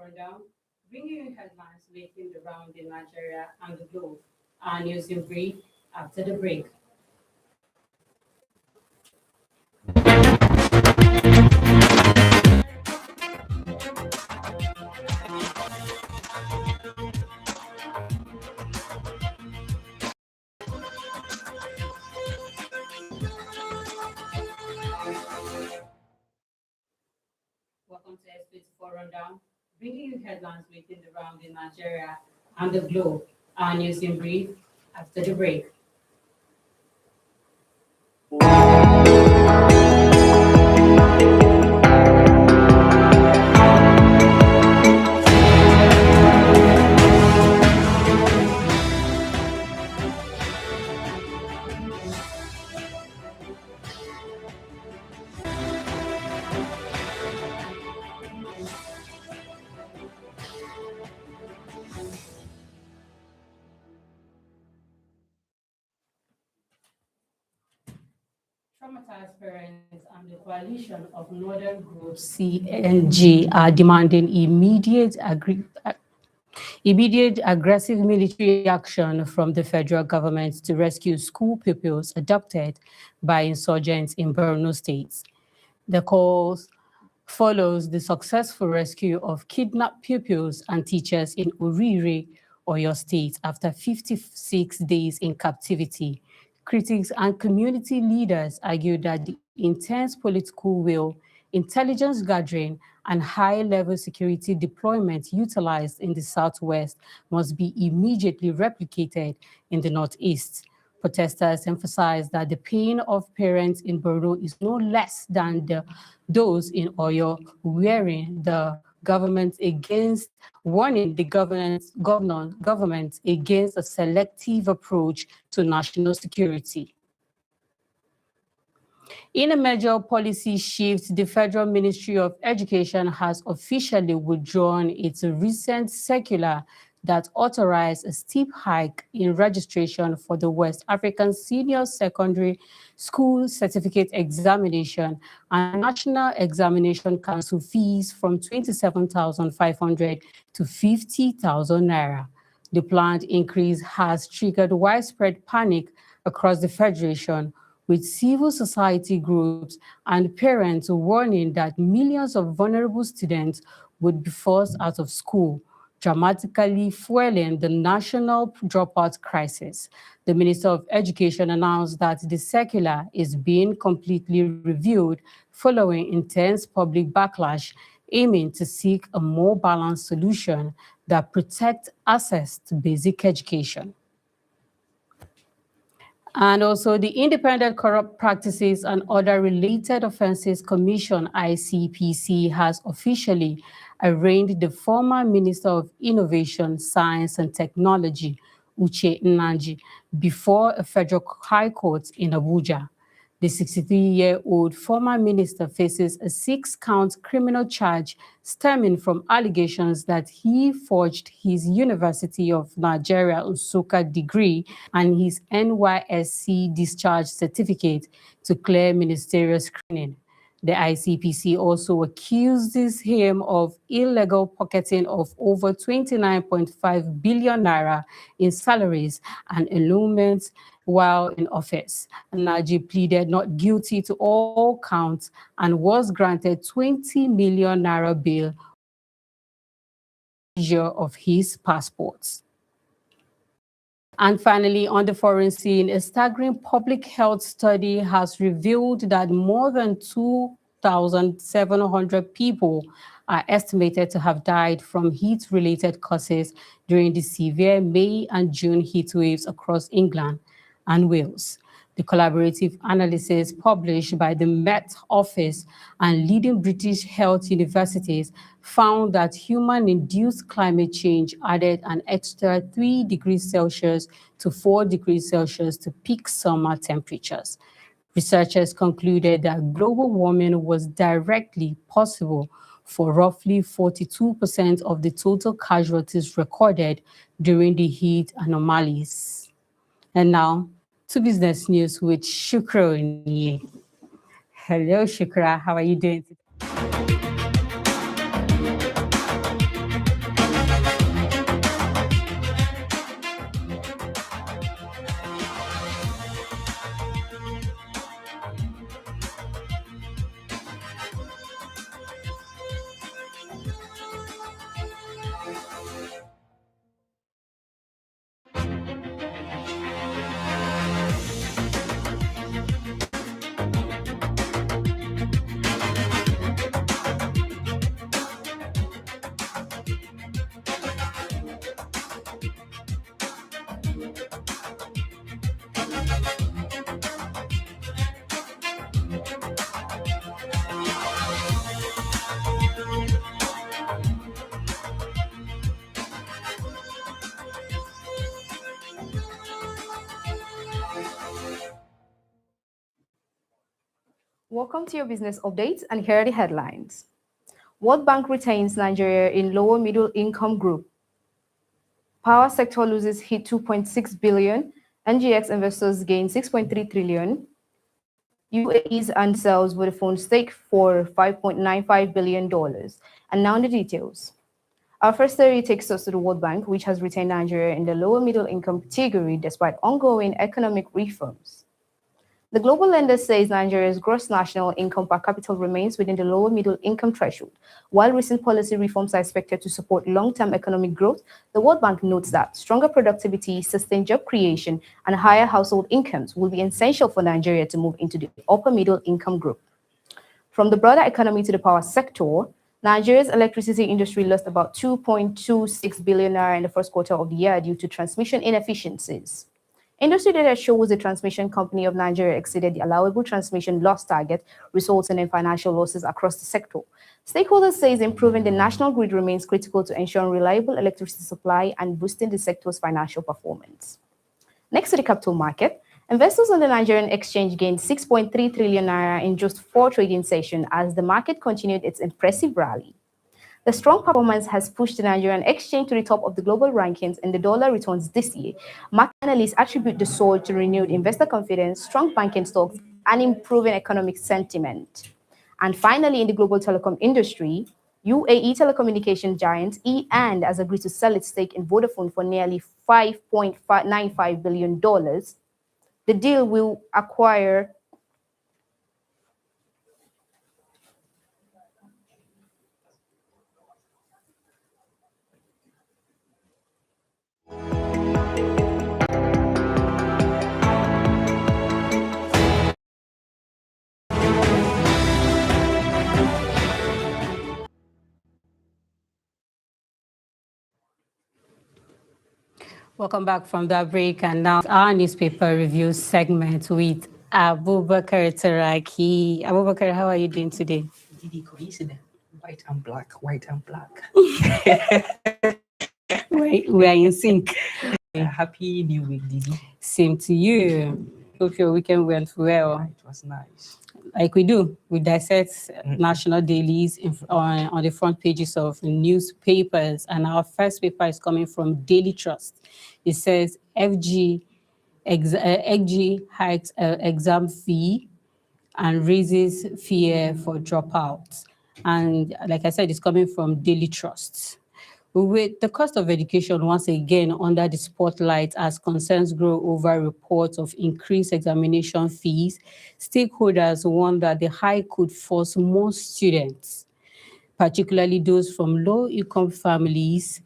Rundown, bringing you headlines making the round in Nigeria and the globe. Our news in brief after the break. Welcome to S24 Rundown, bringing you headlines making the round in Nigeria and the globe. Our news in brief after the break. Traumatized parents and the coalition of northern groups CNG are demanding immediate aggressive military action from the federal government to rescue school pupils abducted by insurgents in Borno State. The calls follows the successful rescue of kidnapped pupils and teachers in Orire, Oyo State, after 56 days in captivity. Critics and community leaders argue that the intense political will, intelligence gathering, and high-level security deployment utilized in the Southwest must be immediately replicated in the Northeast. Protesters emphasize that the pain of parents in Borno is no less than those in Oyo, warning the government against a selective approach to national security. In a major policy shift, the Federal Ministry of Education has officially withdrawn its recent circular that authorized a steep hike in registration for the West African Senior Secondary School Certificate Examination and National Examination Council fees from 27,500 to 50,000 naira. The planned increase has triggered widespread panic across the Federation, with civil society groups and parents warning that millions of vulnerable students would be forced out of school, dramatically fueling the national dropout crisis. The Minister of Education announced that the circular is being completely reviewed following intense public backlash, aiming to seek a more balanced solution that protects access to basic education. And also, the Independent Corrupt Practices and Other Related Offences Commission, ICPC, has officially arraigned the former Minister of Innovation, Science and Technology, Uche Nnaji, before a federal high court in Abuja. The 63-year-old former minister faces a 6-count criminal charge stemming from allegations that he forged his University of Nigeria Nsukka degree and his NYSC discharge certificate to clear ministerial screening. The ICPC also accuses him of illegal pocketing of over 29.5 billion naira in salaries and emoluments while in office. Nnaji pleaded not guilty to all counts and was granted 20 million naira bail of his passports. And finally, on the foreign scene, a staggering public health study has revealed that more than 2,700 people are estimated to have died from heat-related causes during the severe May and June heat waves across England and Wales. The collaborative analysis published by the Met Office and leading British health universities found that human-induced climate change added an extra 3 degrees Celsius to 4 degrees Celsius to peak summer temperatures. Researchers concluded that global warming was directly possible for roughly 42% of the total casualties recorded during the heat anomalies. And now, to business news with Shukra Onye. Hello, Shukra. How are you doing today? Welcome to your business updates, and here are the headlines. World Bank retains Nigeria in lower middle income group. Power sector loses hit 2.6 billion. NGX investors gain 6.3 trillion. UAE's and sells Vodafone stake for $5.95 billion. And now the details. Our first story takes us to the World Bank, which has retained Nigeria in the lower middle income category despite ongoing economic reforms. The global lender says Nigeria's gross national income per capita remains within the lower middle income threshold. While recent policy reforms are expected to support long-term economic growth, the World Bank notes that stronger productivity, sustained job creation, and higher household incomes will be essential for Nigeria to move into the upper middle income group. From the broader economy to the power sector, Nigeria's electricity industry lost about 2.26 billion naira in the first quarter of the year due to transmission inefficiencies. Industry data shows the transmission company of Nigeria exceeded the allowable transmission loss target, resulting in financial losses across the sector. Stakeholders say improving the national grid remains critical to ensuring reliable electricity supply and boosting the sector's financial performance. Next to the capital market, investors on the Nigerian exchange gained 6.3 trillion naira in just 4 trading sessions as the market continued its impressive rally. The strong performance has pushed the Nigerian exchange to the top of the global rankings in the dollar returns this year. Market analysts attribute the surge to renewed investor confidence, strong banking stocks, and improving economic sentiment. And finally, in the global telecom industry, UAE telecommunication giant E&, has agreed to sell its stake in Vodafone for nearly $5.95 billion. The deal will acquire Welcome back from that break, and now our newspaper review segment with Abubakar Taraki. Abubakar, how are you doing today? Didi coincident. White and black, white and black. We are in sync. Happy New Week, Didi. Same to you. Hope your weekend went well. It was nice. Like we do, we dissect national dailies on the front pages of newspapers. And our first paper is coming from Daily Trust. It says FG hikes exam fee and raises fear for dropouts. And like I said, it's coming from Daily Trust. With the cost of education once again under the spotlight as concerns grow over reports of increased examination fees, stakeholders warn that the hike could force more students, particularly those from low-income families,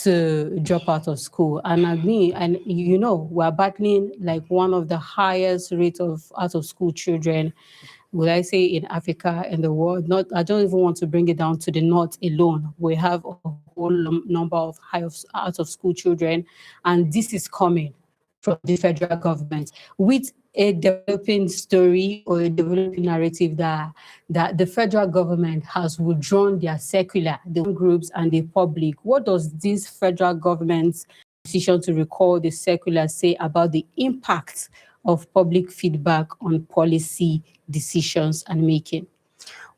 to drop out of school. And we're battling like one of the highest rates of out-of-school children, would I say, in Africa and the world. I don't even want to bring it down to the north alone. We have a whole number of out-of-school children, and this is coming from the federal government with a developing story or a developing narrative that the federal government has withdrawn their circular, the groups and the public. What does this federal government's decision to recall the circular say about the impact of public feedback on policy decisions and making?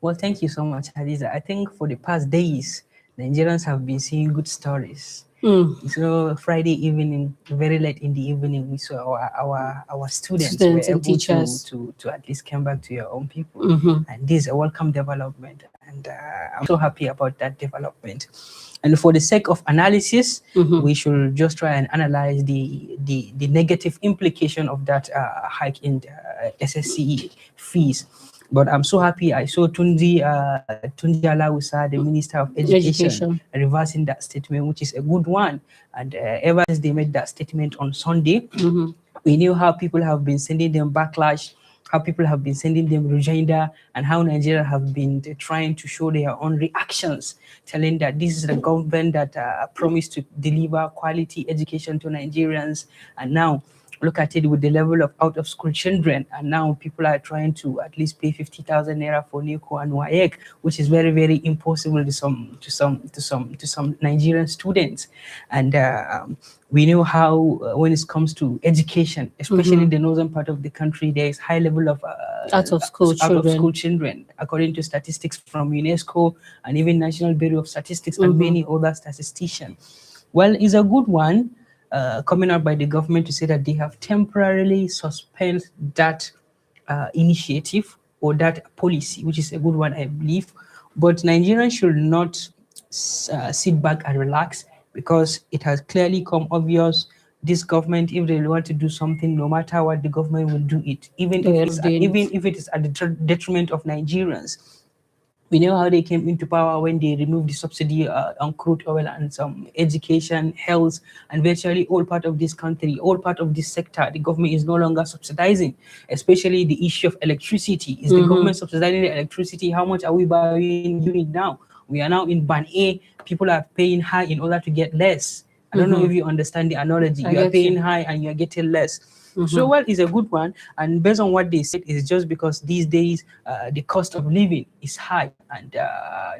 Well, thank you so much, Hadiza. I think for the past days, Nigerians have been seeing good stories. So Friday evening, very late in the evening, we saw our students were able teachers to at least come back to your own people. And this is a welcome development. And I'm so happy about that development. And for the sake of analysis, we should just try and analyze the negative implication of that hike in the SSCE fees. But I'm so happy I saw Tunji Alausa, the Minister of Education, reversing that statement, which is a good one. And ever since they made that statement on Sunday, we knew how people have been sending them backlash, how people have been sending them rejoinder, and how Nigeria have been trying to show their own reactions, telling that this is the government that promised to deliver quality education to Nigerians. And now look at it with the level of out of school children, and now people are trying to at least pay 50,000 naira for NICO and WAEC, which is very, very impossible to some Nigerian students. And we know how when it comes to education, especially in the northern part of the country, there is high level of out of school children, according to statistics from UNESCO and even National Bureau of Statistics and many other statisticians. Well, it's a good one coming out by the government to say that they have temporarily suspended that initiative or that policy, which is a good one, I believe. But Nigerians should not sit back and relax, because it has clearly come obvious this government, if they want to do something, no matter what, the government will do it, even if it is at the detriment of Nigerians. We know how they came into power when they removed the subsidy on crude oil and some education, health, and virtually all part of this country, all part of this sector. The government is no longer subsidizing, especially the issue of electricity. Is the government subsidizing the electricity? How much are we buying unit now? We are now in Ban A. People are paying high in order to get less. I don't know if you understand the analogy. You are paying high and you are getting less. So, well, it's a good one. And based on what they said, it's just because these days the cost of living is high. And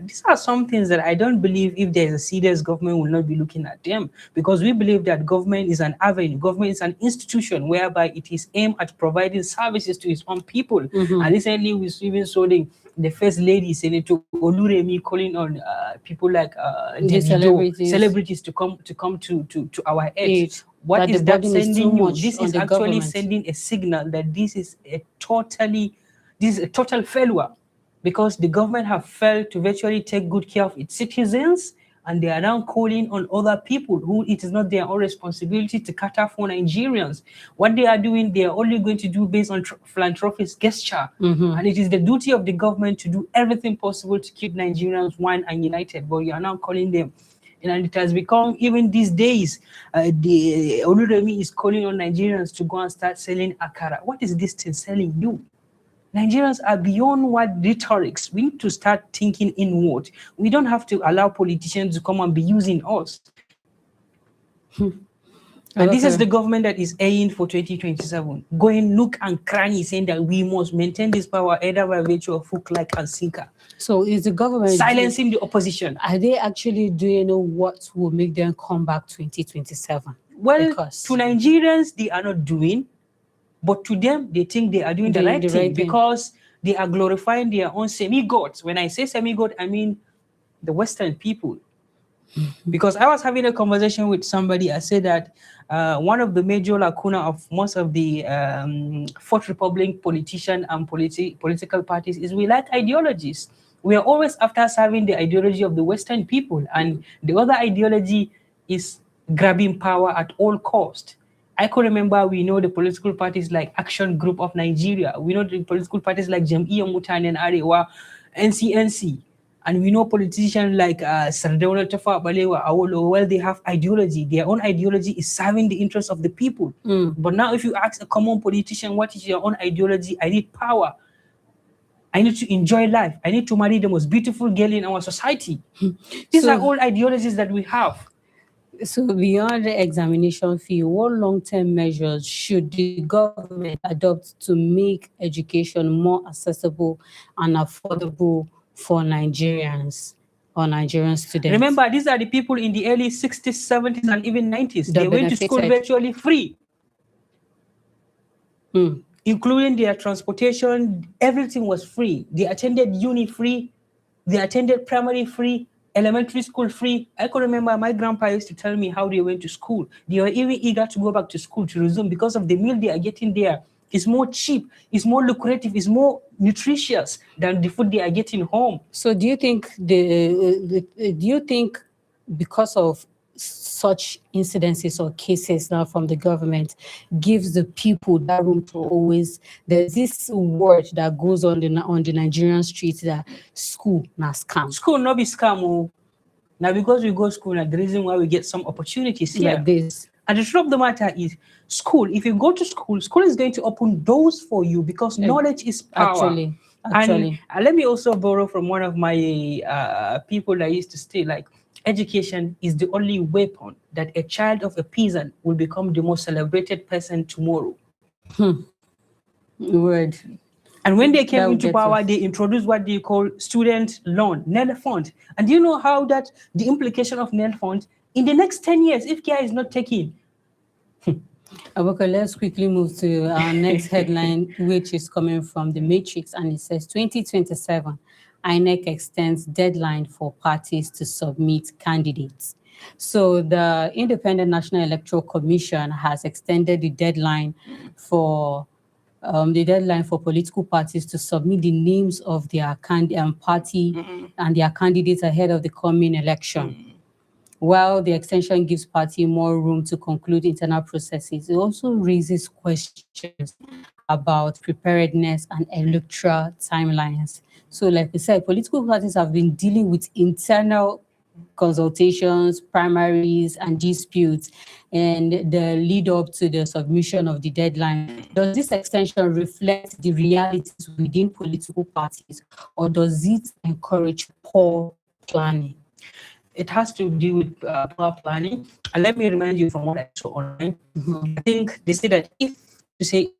these are some things that I don't believe, if there's a serious government, will not be looking at them. Because we believe that government is an avenue. Government is an institution whereby it is aimed at providing services to its own people. And recently, we even saw the first lady, Senator Oluremi, calling on people like celebrities to come to our aid. What is that sending you? This is actually sending a signal that this is a total failure, because the government have failed to virtually take good care of its citizens, and they are now calling on other people who it is not their own responsibility to cater for Nigerians. What they are doing, they are only going to do based on philanthropist gesture. And it is the duty of the government to do everything possible to keep Nigerians one and united. But you are now calling them. And it has become, even these days, the Oluremi is calling on Nigerians to go and start selling akara. What is this thing selling you? Nigerians are beyond what rhetorics. We need to start thinking inward. We don't have to allow politicians to come and be using us. And this is the government that is aiming for 2027, going nook and cranny, saying that we must maintain this power either by virtue of hook, like, and sinker. So is the government silencing the opposition? Are they actually doing what will make them come back 2027? Well, to Nigerians, they are not doing, but to them, they think they are doing the right thing, because they are glorifying their own semi-gods. When I say semi-god, I mean the Western people. Because I was having a conversation with somebody, I said that one of the major lacuna of most of the Fourth Republic politicians and political parties is we lack ideologies. We are always after serving the ideology of the Western people, and the other ideology is grabbing power at all cost. I could remember, we know the political parties like Action Group of Nigeria. We know the political parties like Jam'iyyar Mutanen Arewa, NCNC. And we know politicians like Sardauna Tafawa Balewa, Awolowo, well, they have ideology. Their own ideology is serving the interests of the people. But now if you ask a common politician, what is your own ideology? I need power. I need to enjoy life. I need to marry the most beautiful girl in our society. These are all ideologies that we have. So beyond the examination fee, what long-term measures should the government adopt to make education more accessible and affordable for Nigerians or Nigerian students? Remember, these are the people in the early 60s, 70s, and even 90s. They went to school virtually free, including their transportation. Everything was free. They attended uni free. They attended primary free, elementary school free. I could remember my grandpa used to tell me how they went to school. They were even eager to go back to school to resume because of the meal they are getting there. It's more cheap, it's more lucrative, it's more nutritious than the food they are getting home. So do you think because of such incidences or cases now from the government gives the people that room to always, there's this word that goes on the Nigerian streets that school na scam. School no be scam. Now because we go to school, the reason why we get some opportunities here. Like this. And the truth of the matter is, school, if you go to school, school is going to open doors for you, because knowledge is power. Actually. And let me also borrow from one of my people that used to stay, like, education is the only weapon that a child of a peasant will become the most celebrated person tomorrow. Word. And when they came into power, they introduced what they call student loan, NEL fund. And do you know how that the implication of NEL fund in the next 10 years, if care is not taken? Okay, let's quickly move to our next headline, which is coming from the Matrix, and it says 2027, INEC extends deadline for parties to submit candidates. So the Independent National Electoral Commission has extended the deadline for political parties to submit the names of their party and their candidates ahead of the coming election. While the extension gives party more room to conclude internal processes, it also raises questions about preparedness and electoral timelines. So like we said, political parties have been dealing with internal consultations, primaries, and disputes, and the lead up to the submission of the deadline. Does this extension reflect the realities within political parties, or does it encourage poor planning? It has to do with poor planning. And let me remind you from what I saw online. I think they say that if you say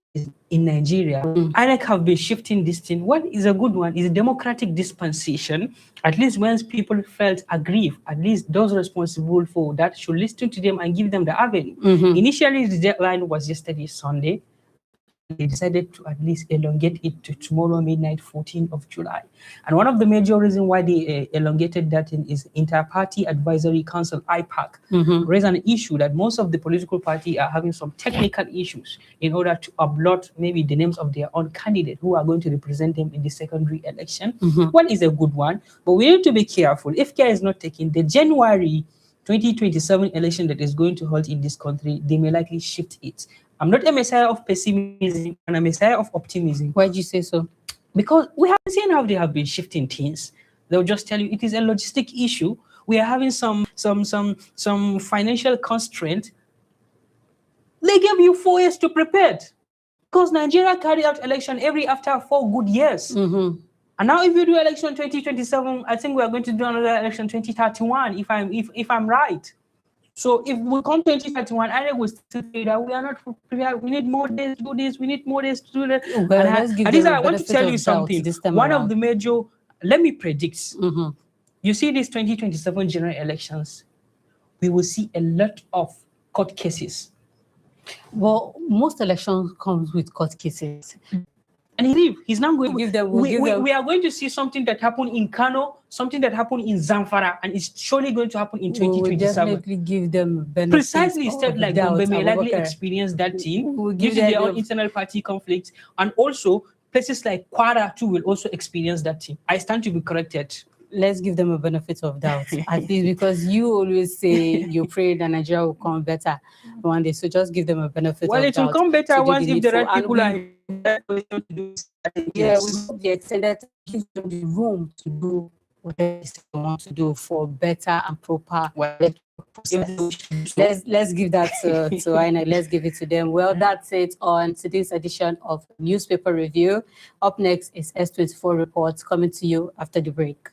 in Nigeria, INEC have been shifting this thing. What is a good one is a democratic dispensation. At least when people felt aggrieved, at least those responsible for that should listen to them and give them the avenue. Initially, the deadline was yesterday, Sunday. They decided to at least elongate it to tomorrow, midnight, 14th of July. And one of the major reasons why they elongated that is Inter-Party Advisory Council, IPAC, raised an issue that most of the political parties are having some technical issues in order to upload maybe the names of their own candidate who are going to represent them in the secondary election. One is a good one, but we need to be careful. If care is not taken, the January 2027 election that is going to hold in this country, they may likely shift it. I'm not a messiah of pessimism, and a messiah of optimism. Why do you say so? Because we have seen how they have been shifting things. They'll just tell you it is a logistic issue. We are having some financial constraint. They gave you 4 years to prepare, because Nigeria carried out election after 4 good years. And now, if you do election 2027, I think we are going to do another election 2031. If I'm right. So if we come 2031, I will still say that we are not prepared. We need more days to do this. We need more days to do that. Well, I want to tell you something. One of the major, let me predict. You see these 2027 general elections, we will see a lot of court cases. Well, most elections comes with court cases. And he's not going to give them. We are going to see something that happened in Kano, something that happened in Zamfara, and it's surely going to happen in 2027. We'll definitely give them benefits. Precisely, state like Gombe may likely experience that thing due to their own internal party conflicts, and also places like Kwara too will also experience that thing. I stand to be corrected. Let's give them a benefit of doubt, at least, because you always say you pray that Nigeria will come better one day. So just give them a benefit of doubt. Well, it will come better once if the right people are in that position to do. Yeah, we hope the extended gives them the room to do whatever they want to do for better and proper. Let's give that to INEC. Let's give it to them. Well, that's it on today's edition of Newspaper Review. Up next is S24 Reports, coming to you after the break.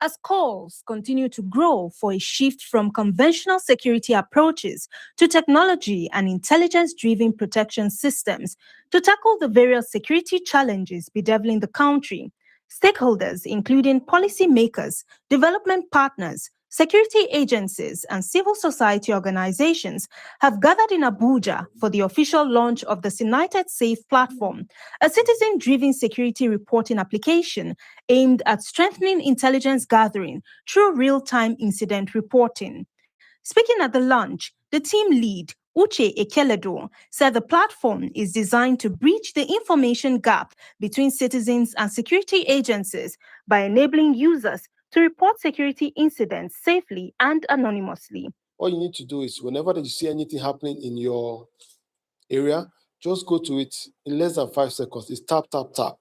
As calls continue to grow for a shift from conventional security approaches to technology and intelligence-driven protection systems to tackle the various security challenges bedeviling the country, stakeholders, including policymakers, development partners, security agencies, and civil society organizations have gathered in Abuja for the official launch of the United Safe platform, a citizen-driven security reporting application aimed at strengthening intelligence gathering through real-time incident reporting. Speaking at the launch, the team lead, Uche Ekeledo, said the platform is designed to bridge the information gap between citizens and security agencies by enabling users to report security incidents safely and anonymously. All you need to do is whenever you see anything happening in your area, just go to it in less than 5 seconds. It's tap, tap, tap.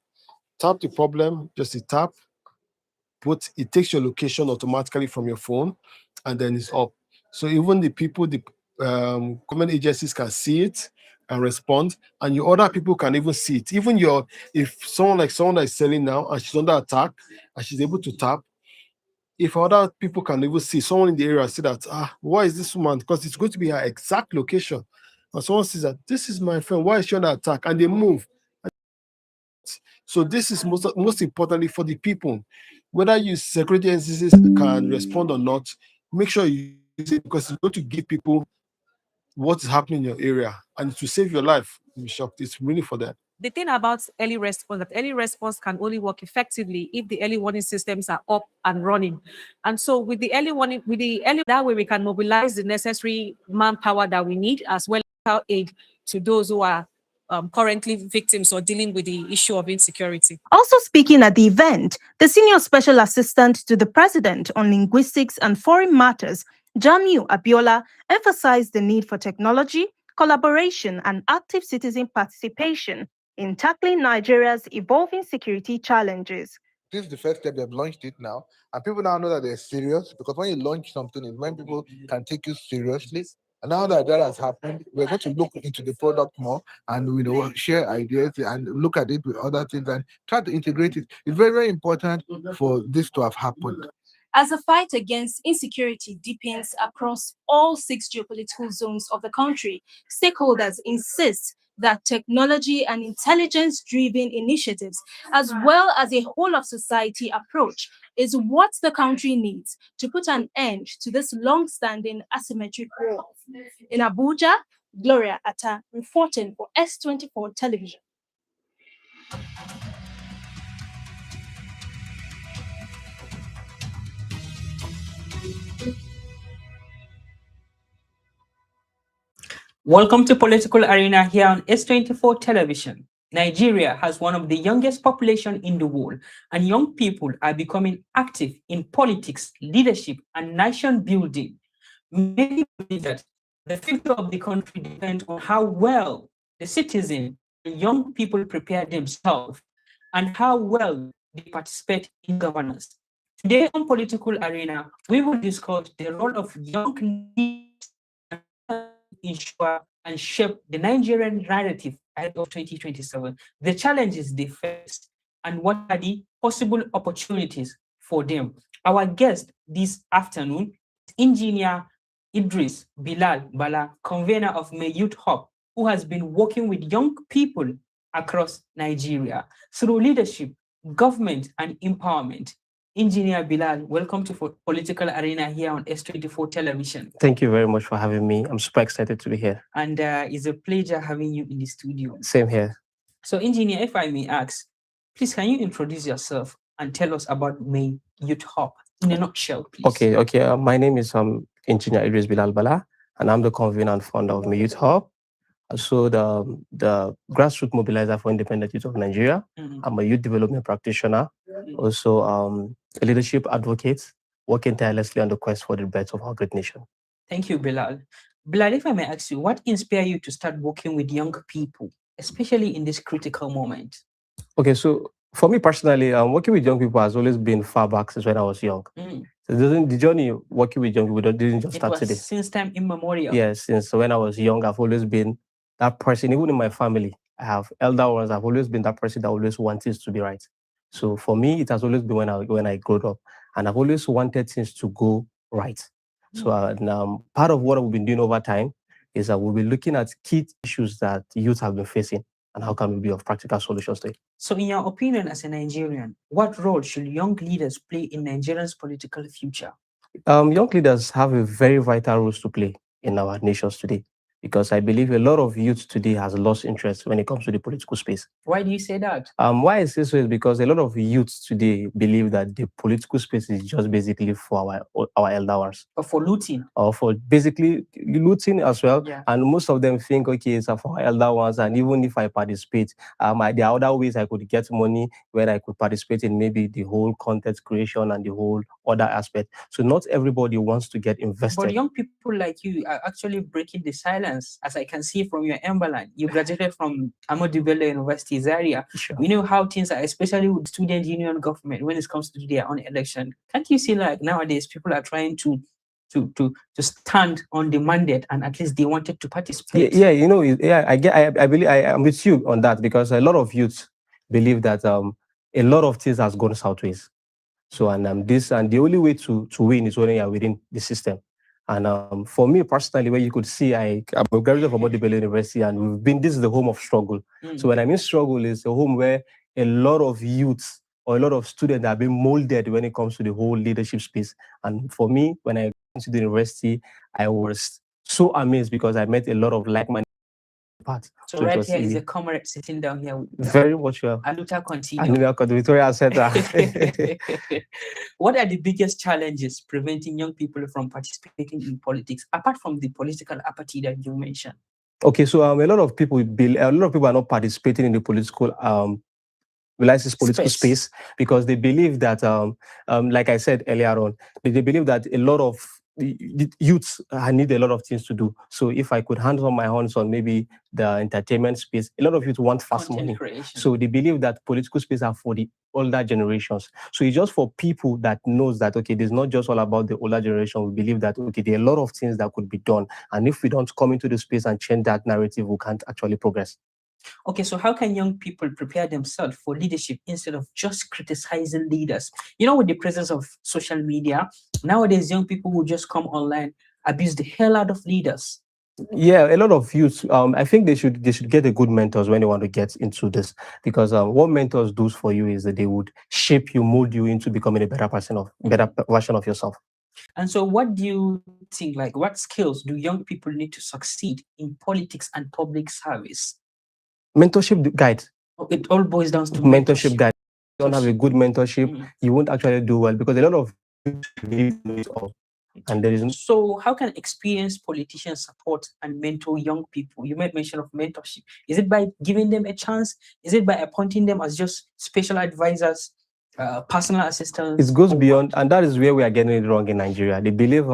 Tap the problem, just a tap. It takes your location automatically from your phone, and then it's up. So even the people, the government agencies can see it and respond, and your other people can even see it. Even if someone that is selling now and she's under attack and she's able to tap, if other people can even see, someone in the area see that, why is this woman? Because it's going to be her exact location. And someone sees that this is my friend, why is she under attack? And they move. So this is most importantly for the people. Whether you security agencies can respond or not, make sure you use it, because it's going to give people what is happening in your area, and to save your life. You'll be shocked. It's really for them. The thing about early response, that early response can only work effectively if the early warning systems are up and running. And so with the early warning, that way we can mobilize the necessary manpower that we need, as well as aid to those who are currently victims or dealing with the issue of insecurity. Also speaking at the event, the Senior Special Assistant to the President on Linguistics and Foreign Matters, Jamiu Abiola, emphasized the need for technology, collaboration, and active citizen participation in tackling Nigeria's evolving security challenges. This is the first step. They've launched it now, and people now know that they're serious, because when you launch something, it's when people can take you seriously. And now that has happened, we're going to look into the product more, and share ideas and look at it with other things and try to integrate it. It's very, very important for this to have happened. As the fight against insecurity deepens across all 6 geopolitical zones of the country, stakeholders insist that technology and intelligence-driven initiatives, as well as a whole-of-society approach, is what the country needs to put an end to this long-standing asymmetric war. In Abuja, Gloria Atta reporting for S24 Television. Welcome to Political Arena here on S24 Television. Nigeria has one of the youngest population in the world, and young people are becoming active in politics, leadership, and nation building. Many believe that the future of the country depends on how well the citizens and young people prepare themselves and how well they participate in governance. Today on Political Arena, we will discuss the role of young leaders ensure and shape the Nigerian narrative ahead of 2027, the challenges they face, and what are the possible opportunities for them. Our guest this afternoon is Engineer Idris Bilal Bala, convener of May Youth Hub, who has been working with young people across Nigeria through leadership, government, and empowerment. Engineer Bilal, welcome to Political Arena here on S24 Television. Thank you very much for having me. I'm super excited to be here. And it's a pleasure having you in the studio. Same here. So, Engineer, if I may ask, please can you introduce yourself and tell us about May Youth Hub in a nutshell, please? Okay. My name is Engineer Idris Bilal Bala, and I'm the convener and founder of May Youth Hub. So the grassroots mobilizer for independent youth of Nigeria. I'm a youth development practitioner, also a leadership advocate, working tirelessly on the quest for the birth of our great nation. Thank you, Bilal. Bilal, if I may ask you, what inspired you to start working with young people, especially in this critical moment? Okay, so for me personally, working with young people has always been far back since when I was young. So the journey working with young people didn't just start today. Since time immemorial. Yes, since when I was young, I've always been that person. Even in my family, I have elder ones. I've always been that person that always wants things to be right. So for me, it has always been when I grew up, and I've always wanted things to go right. So part of what we've been doing over time is that we'll be looking at key issues that youth have been facing, and how can we be of practical solutions to it. So in your opinion as a Nigerian, what role should young leaders play in Nigeria's political future? Young leaders have a very vital role to play in our nations today, because I believe a lot of youth today has lost interest when it comes to the political space. Why do you say that? Why I say so is because a lot of youth today believe that the political space is just basically for our elder ones. Or for looting. Or for basically looting as well. Yeah. And most of them think, okay, it's for our elder ones, and even if I participate, there are other ways I could get money where I could participate in maybe the whole content creation and the whole other aspect. So not everybody wants to get invested. But young people like you are actually breaking the silence finance, as I can see from your emblem. You graduated from Ahmadu Bello University, Zaria. Sure. We know how things are, especially with student union government when it comes to their own election. Can't you see like nowadays people are trying to stand on the mandate and at least they wanted to participate? Yeah, you know, yeah, I believe I'm with you on that, because a lot of youths believe that a lot of things has gone sideways. So and the only way to win is when you are within the system. And for me personally, where you could see, I'm a graduate from Ahmadu Bello University, and this is the home of struggle. So when I mean struggle, is a home where a lot of youths or a lot of students are being molded when it comes to the whole leadership space. And for me, when I went to the university, I was so amazed because I met a lot of like-minded parts. So right here is a comrade sitting down here with very much well. Aluta continue. And Victoria Center. What are the biggest challenges preventing young people from participating in politics, apart from the political apathy that you mentioned? Okay, so a lot of people are not participating in the political space because they believe that, like I said earlier on, they believe that a lot of the youths need a lot of things to do. So if I could hand on my hands on maybe the entertainment space, a lot of youth want fast money. Creation. So they believe that political space are for the older generations. So it's just for people that knows that, okay, it's not just all about the older generation. We believe that, okay, there are a lot of things that could be done. And if we don't come into the space and change that narrative, we can't actually progress. Okay, so how can young people prepare themselves for leadership instead of just criticizing leaders? You know, with the presence of social media, nowadays young people will just come online, abuse the hell out of leaders. Yeah, a lot of youth. I think they should get a good mentors when they want to get into this, because what mentors do for you is that they would shape you, mold you into becoming a better version of yourself. And so, what do you think? Like, what skills do young people need to succeed in politics and public service? Mentorship guide. It all boils down to mentorship guide. If you don't have a good mentorship, you won't actually do well, because a lot of youth know it all. And there is So how can experienced politicians support and mentor young people? You made mention of mentorship. Is it by giving them a chance? Is it by appointing them as just special advisors, personal assistants? It goes beyond, and that is where we are getting it wrong in Nigeria. They believe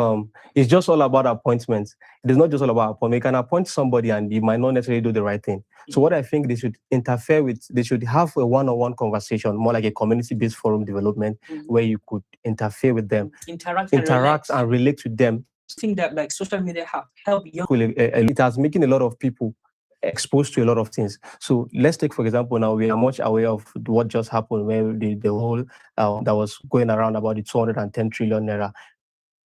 it's just all about appointments. It is not just all about appointment. You can appoint somebody and you might not necessarily do the right thing. So what I think they should interfere with, they should have a one-on-one conversation, more like a community-based forum development, where you could interfere with them, interact and relate with them. I think that like social media have helped young. It has making a lot of people exposed to a lot of things. So let's take, for example, now we are much aware of what just happened, where the whole that was going around about the 210 trillion naira.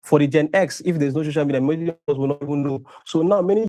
For the Gen X, if there's no social media, many of us will not even know. So now many